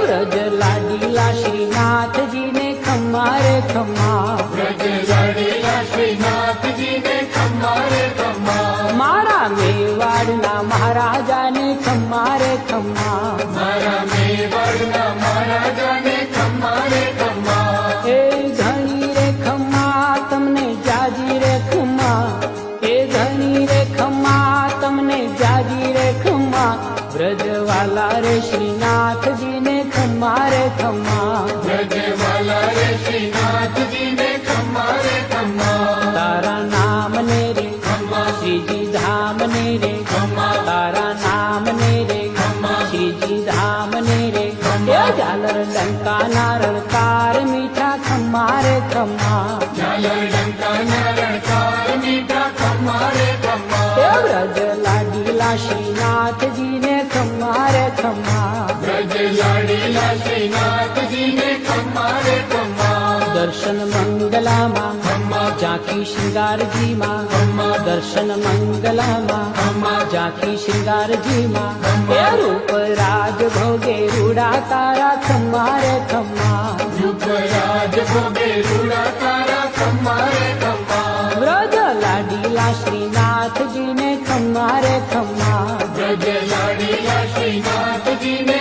વ્રજ લાડીલા શ્રીનાથજીને ખમ્મા રે ખમ્મા, વ્રજ લાડીલા શ્રીનાથજીને ખમ્મા રે ખમ્મા, મારા મેવાડના મહારાજાને ખમ્મા રે ખમ્મા, મારા મેવાડના મહારાજાને ખમ્મા રે ખમ્મા, એ ધણી રે ખમ્મા તમને જાજી રે ખમ્મા, એ ધણી રે ખમ્મા તમને જાજી રે ખમ્મા, વ્રજવાલા રે શ્રીનાથજીને ખમ્મા રે ખમ્મા, વ્રજવાલા રે શ્રીનાથજીને ખમ્મા રે ખમ્મા, તારા નામને રે ખમ્મા શ્રીજી ધામને રે, ખમ્મા તારા નામને રે ખમ્મા શ્રીજી ધામને રે, એ ઝાલર ડંકાના રણકાર મીઠા ખમ્મા રે ખમ્મા, ઝાલર ડંકાના રણકાર મીઠા ખમ્મા રે ખમ્મા, એ વ્રજ લાડીલા શ્રીનાથજીને ખમ્મા રે ખમ્મા, વ્રજ લાડીલા શ્રીનાથજીને ખમ્મા રે ખમ્મા, દર્શન મંગલામાં ખમ્મા ઝાંખી શૃંગારજીમાં, ખમ્મા દર્શન મંગલામાં ખમ્મા ઝાંખી શૃંગારજીમાં, એ રૂપ રાજ ભોગે રૂડા તારા ખમ્મા રે ખમ્મા, રૂપરાજ ભોગે રૂડા તારા ખમ્મા રે ખમ્મા, વ્રજ લાડીલા શ્રીનાથજીને ખમ્મા રે ખમ્મા, વ્રજ લાડીલા શ્રીનાથજીને